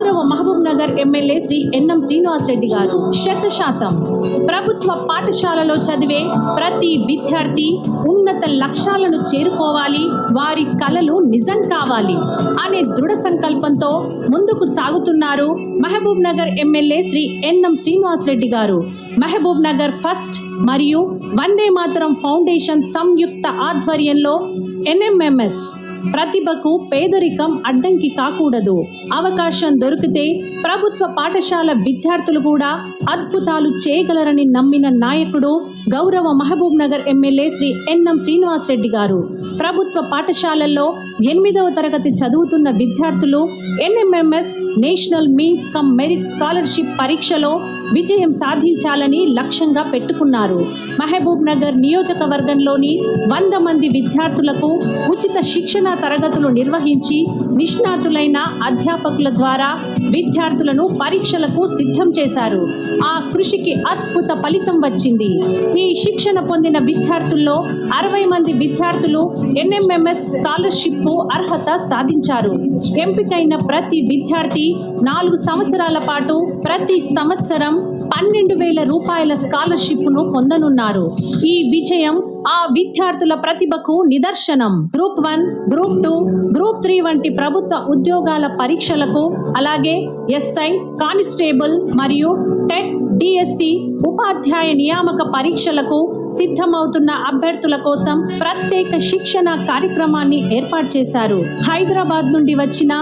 గౌరవ Mahabub Nagar MLA Shri NM Srinivas Reddy గారు 100% ప్రభుత్వ పాఠశాలలో చదివే ప్రతి విద్యార్థి ఉన్నత లక్ష్యాలను చేరుకోవాలి, వారి కలలు నిజం కావాలి అనే దృఢ సంకల్పంతో ముందుకు సాగుతున్నారు మహబూబ్ నగర్ ఎమ్మెల్యే శ్రీ ఎన్ఎం శ్రీనివాస్ రెడ్డి గారు. మహబూబ్ నగర్ ఫస్ట్ మరియు వందే మాతరం ఫౌండేషన్ సంయుక్త ఆధ్వర్యంలో ఎన్ఎంఎంఎస్ ప్రతిభకు పేదరికం అడ్డంకి కాకూడదు. అవకాశం దొరికితే ప్రభుత్వ పాఠశాల విద్యార్థులు కూడా అద్భుతాలు చేయగలరని నమ్మిన నాయకుడు గౌరవ మహబూబ్ నగర్ ఎమ్మెల్యే శ్రీ ఎన్ఎం శ్రీనివాస్ రెడ్డి గారు. ప్రభుత్వ పాఠశాలల్లో 8వ తరగతి చదువుతున్న విద్యార్థులు NMMS national means come merit scholarship పరీక్షలో విజయం సాధించాలని లక్ష్యంగా పెట్టుకున్నారు. మహబూబ్ నగర్ నియోజకవర్గంలోని 100 మంది విద్యార్థులకు ఉచిత శిక్షణ తరగతులు నిర్వహించి నిష్ణాతులైన అధ్యాపకుల ద్వారా విద్యార్థులను పరీక్షలకు సిద్ధం చేశారు. ఆ కృషికి అద్భుత ఫలితం వచ్చింది. ఈ శిక్షణ పొందిన విద్యార్థుల్లో 60 మంది విద్యార్థులు ఎన్ఎంఎంఎస్ స్కాలర్షిప్ కు అర్హత సాధించారు. ఎంపికైన ప్రతి విద్యార్థి 4 సంవత్సరాల పాటు ప్రతి సంవత్సరం 12,000 రూపాయల స్కాలర్షిప్ను పొందనున్నారు. ఈ విజయం ఆ విద్యార్థుల ప్రతిభకు నిదర్శనం. గ్రూప్ 1, గ్రూప్ 2, గ్రూప్ 3 వంటి ప్రభుత్వ ఉద్యోగాల పరీక్షలకు, అలాగే ఎస్ఐ, కానిస్టేబుల్ మరియు టెట్, డిఎస్సి ఉపాధ్యాయ నియామక పరీక్షలకు సిద్ధమవుతున్న అభ్యర్థుల కోసం ప్రత్యేక శిక్షణ కార్యక్రమాన్ని ఏర్పాటు చేశారు. హైదరాబాద్ నుండి వచ్చిన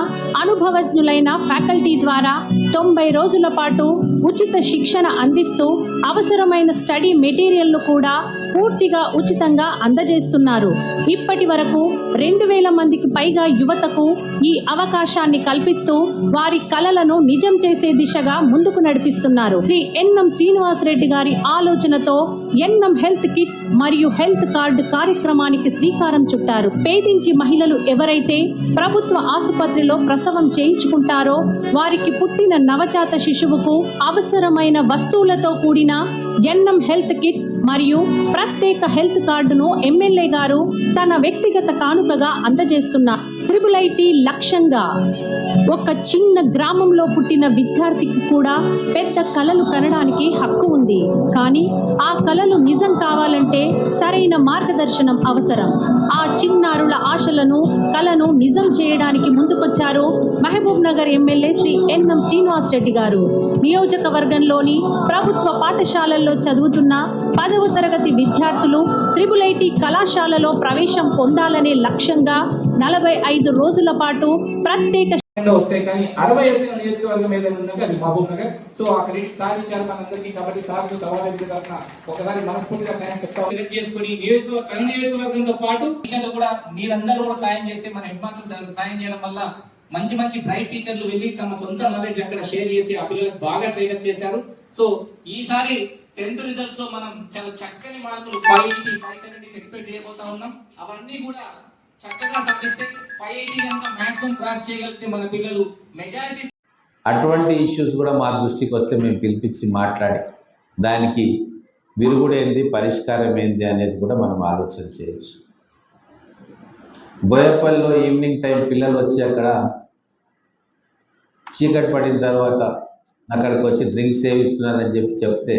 అనుభవజ్ఞులైన ఫ్యాకల్టీ ద్వారా 90 రోజుల పాటు ఉచిత శిక్షణ అందిస్తూ అవసరమైన స్టడీ మెటీరియల్ను కూడా పూర్తిగా ఉచితంగా అందజేస్తున్నారు. ఇప్పటి వరకు 2,000 మందికి పైగా యువతకు ఈ అవకాశాన్ని కల్పిస్తూ వారి కలలను నిజం చేసే దిశగా ముందుకు నడిపిస్తున్నారు. శ్రీ ఎన్ఎం శ్రీనివాస్ రెడ్డి గారి ఆలోచనతో ఎన్ఎం హెల్త్ కిట్ మరియు హెల్త్ కార్డు కార్యక్రమానికి శ్రీకారం చుట్టారు. పేదింటి మహిళలు ఎవరైతే ప్రభుత్వ ఆసుపత్రిలో ప్రసవం చేయించుకుంటారో వారికి పుట్టిన నవజాత శిశువుకు అవసరమైన వస్తువులతో కూడిన ఎన్ఎం హెల్త్ కిట్ మరియు ప్రత్యేక హెల్త్ కార్డును ఎమ్మెల్యే గారు తన వ్యక్తిగత కానుకగా అందజేస్తున్నారు. IIIT లక్ష్యంగా ఒక చిన్న గ్రామంలో పుట్టిన విద్యార్థికి కూడా పెద్ద కలలు కనడానికి హక్కు ఉంది. కానీ ఆ కలలు నిజం కావాలంటే సరైన మార్గదర్శనం అవసరం. ఆ చిన్నారుల ఆశలను, కలను నిజం చేయడానికి ముందుకొచ్చారు మహబూబ్ నగర్ ఎమ్మెల్యే శ్రీ ఎన్ఎం శ్రీనివాస్ రెడ్డి గారు. నియోజకవర్గంలోని ప్రభుత్వ పాఠశాలల్లో చదువుతున్న 10వ తరగతి విద్యార్థులు IIIT కళాశాలలో ప్రవేశం పొందాలనే లక్ష్యంగా 45 రోజుల పాటు ప్రత్యేక వస్తాయి. కానీ 60 వచ్చిన నియోజకవర్గం ఏదైనా ఉందంటే అది మహబూబ్ నగర్. సో ఆ క్రెడిట్ సాధించారు మనందరికీ. కాబట్టి సార్కు సమావేశం తరఫున ఒకసారి మనస్ఫూర్తిగా థాంక్స్ చెప్తాం. సెలెక్ట్ చేసుకుని నియోజకవర్గంతో పాటు టీచర్లు కూడా మీరందరూ కూడా సాయం చేస్తే, మన హెడ్ మాస్టర్ సాయం చేయడం వల్ల మంచి మంచి బ్రైట్ టీచర్లు వెళ్ళి తమ సొంత నాలెడ్జ్ అక్కడ షేర్ చేసి ఆ పిల్లలకు బాగా ట్రైనప్ చేశారు. సో ఈసారి 10th రిజల్ట్స్ లో మనం చాలా చక్కని మార్కులు 580, 570 ఎక్స్పెక్ట్ చేయబోతా ఉన్నాం. అవన్నీ కూడా చక్కగా సాధిస్తే 580 కనుక మాక్సిమం క్రాస్ చేయగలిగితే మన పిల్లలు మెజారిటీ. అటువంటి ఇష్యూస్ కూడా మా దృష్టికి వస్తే మేము పిలిపించి మాట్లాడి దానికి విరుగుడు ఏంది, పరిష్కారం ఏంది అనేది కూడా మనం ఆలోచన చేయొచ్చు. బోయపల్లిలో ఈవినింగ్ టైం పిల్లలు వచ్చి అక్కడ చీకటి పడిన తర్వాత అక్కడికి వచ్చి డ్రింక్స్ సేవిస్తున్నారని చెప్తే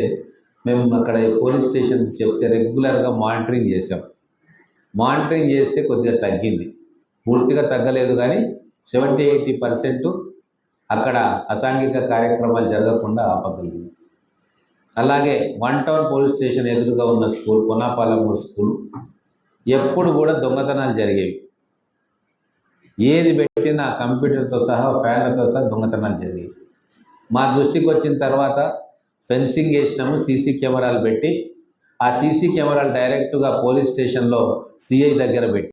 మేము అక్కడ పోలీస్ స్టేషన్ చెప్తే రెగ్యులర్గా మానిటరింగ్ చేసాం. మానిటరింగ్ చేస్తే కొద్దిగా తగ్గింది, పూర్తిగా తగ్గలేదు కానీ 70-80% అక్కడ అసాంఘిక కార్యక్రమాలు జరగకుండా ఆపగలిగింది. అలాగే 1 టౌన్ పోలీస్ స్టేషన్ ఎదురుగా ఉన్న స్కూల్ కొనాపాలమూరు స్కూల్ ఎప్పుడు కూడా దొంగతనాలు జరిగేవి. ఏది పెట్టినా కంప్యూటర్తో సహా ఫ్యాన్లతో సహా దొంగతనాలు జరిగేవి. మా దృష్టికి వచ్చిన తర్వాత ఫెన్సింగ్ వేసినాము, సీసీ కెమెరాలు పెట్టి ఆ సీసీ కెమెరాలు డైరెక్ట్గా పోలీస్ స్టేషన్లో సిఐ దగ్గర పెట్టి